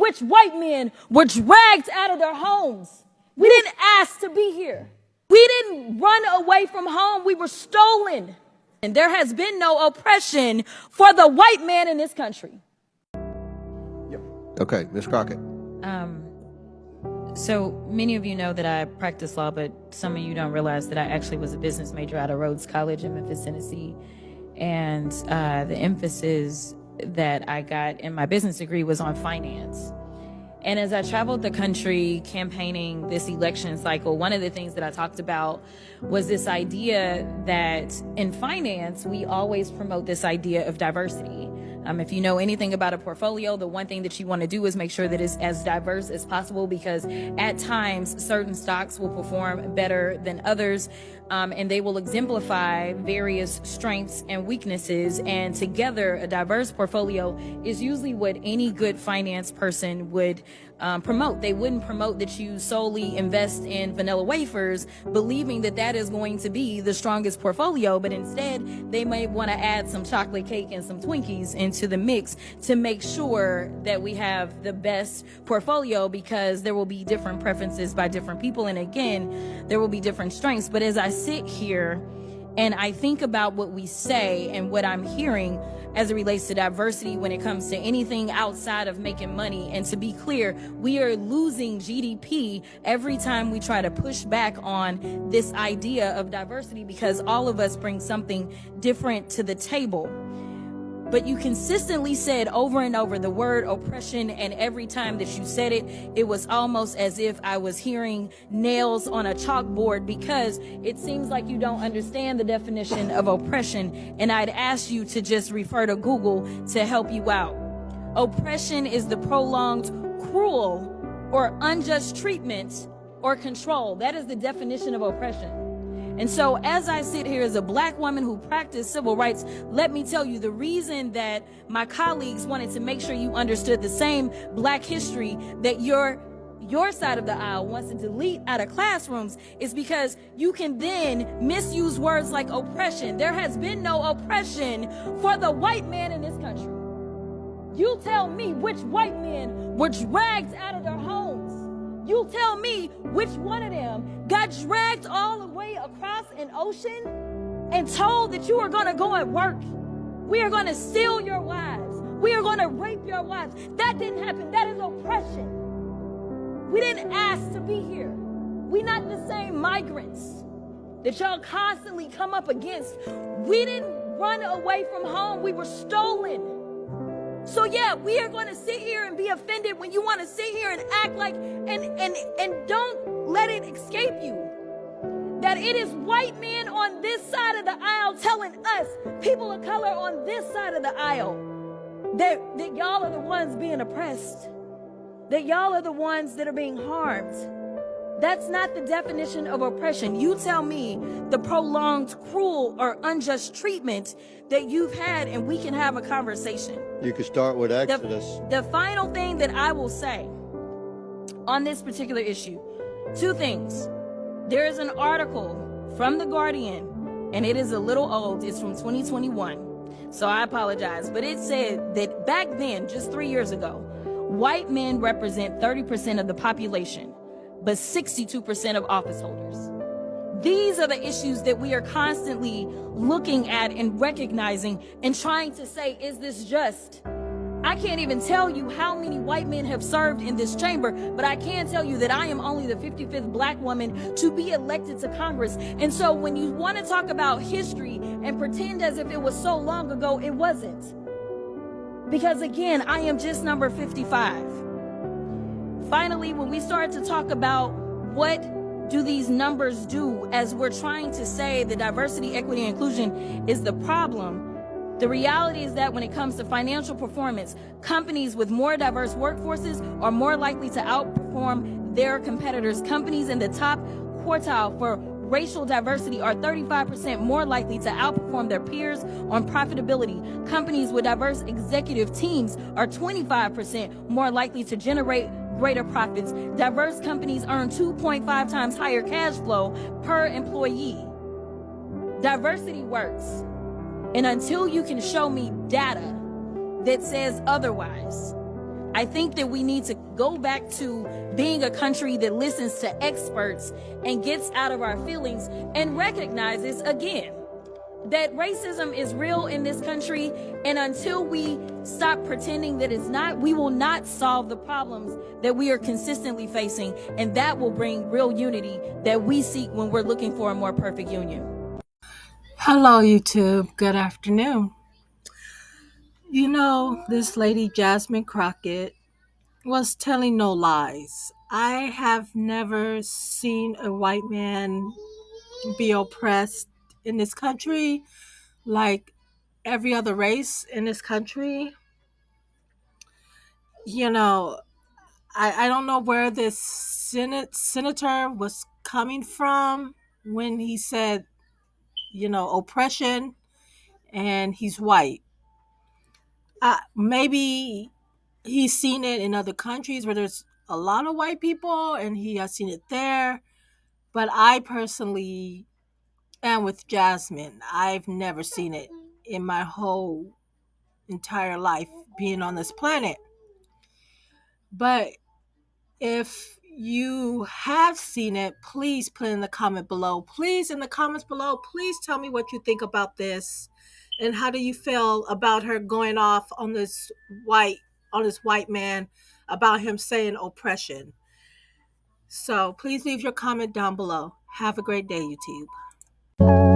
which white men were dragged out of their homes. We didn't ask to be here. We didn't run away from home. We were stolen. And there has been no oppression for the white man in this country. Yep. Okay, Ms. Crockett. So many of you know that I practice law, but some of you don't realize that I actually was a business major out of Rhodes College in Memphis, Tennessee. And the emphasis that I got in my business degree was on finance. And as I traveled the country campaigning this election cycle, one of the things that I talked about was this idea that in finance, we always promote this idea of diversity. If you know anything about a portfolio, the one thing that you want to do is make sure that it's as diverse as possible, because at times certain stocks will perform better than others, and they will exemplify various strengths and weaknesses. And together, a diverse portfolio is usually what any good finance person would promote. They wouldn't promote that you solely invest in vanilla wafers, believing that that is going to be the strongest portfolio, but instead they may want to add some chocolate cake and some Twinkies into the mix to make sure that we have the best portfolio, because there will be different preferences by different people, and again, there will be different strengths. But as I sit here and I think about what we say and what I'm hearing as it relates to diversity when it comes to anything outside of making money, and to be clear, we are losing GDP every time we try to push back on this idea of diversity, because all of us bring something different to the table. But you consistently said over and over the word oppression, and every time that you said it, it was almost as if I was hearing nails on a chalkboard, because it seems like you don't understand the definition of oppression, and I'd ask you to just refer to Google to help you out. Oppression is the prolonged, cruel, or unjust treatment or control. That is the definition of oppression. And so as I sit here as a black woman who practiced civil rights, let me tell you, the reason that my colleagues wanted to make sure you understood the same black history that your side of the aisle wants to delete out of classrooms is because you can then misuse words like oppression. There has been no oppression for the white man in this country. You tell me which white men were dragged out of their homes. You tell me which one of them got dragged all the way across an ocean and told that you are going to go and work. We are going to steal your wives. We are going to rape your wives. That didn't happen. That is oppression. We didn't ask to be here. We're not the same migrants that y'all constantly come up against. We didn't run away from home. We were stolen. So yeah, we are going to sit here and be offended when you want to sit here and act like, and don't let it escape you that it is white men on this side of the aisle telling us, people of color on this side of the aisle, that y'all are the ones being oppressed, that y'all are the ones that are being harmed. That's not the definition of oppression. You tell me the prolonged, cruel, or unjust treatment that you've had, and we can have a conversation. You could start with Exodus. The final thing that I will say on this particular issue, two things. There is an article from The Guardian, and it is a little old. It's from 2021, so I apologize. But it said that back then, just 3 years ago, white men represent 30% of the population, but 62% of office holders. These are the issues that we are constantly looking at and recognizing and trying to say, is this just? I can't even tell you how many white men have served in this chamber, but I can tell you that I am only the 55th black woman to be elected to Congress. And so when you want to talk about history and pretend as if it was so long ago, it wasn't. Because again, I am just number 55. Finally, when we start to talk about what do these numbers do as we're trying to say that diversity, equity, and inclusion is the problem, the reality is that when it comes to financial performance, companies with more diverse workforces are more likely to outperform their competitors. Companies in the top quartile for racial diversity are 35% more likely to outperform their peers on profitability. Companies with diverse executive teams are 25% more likely to generate greater profits. Diverse companies earn 2.5 times higher cash flow per employee. Diversity works. And until you can show me data that says otherwise, I think that we need to go back to being a country that listens to experts and gets out of our feelings and recognizes again that racism is real in this country, and until we stop pretending that it's not, we will not solve the problems that we are consistently facing, and that will bring real unity that we seek when we're looking for a more perfect union. Hello, YouTube. Good afternoon. You know, this lady, Jasmine Crockett, was telling no lies. I have never seen a white man be oppressed in this country like every other race in this country. You know, I don't know where this senator was coming from when he said, oppression, and he's white. Maybe he's seen it in other countries where there's a lot of white people and he has seen it there. But I personally am with Jasmine. I've never seen it in my whole entire life being on this planet. But if you have seen it, please put in the comment below. Please, in the comments below, please tell me what you think about this. And how do you feel about her going off on this white man about him saying oppression? So please leave your comment down below. Have a great day, YouTube.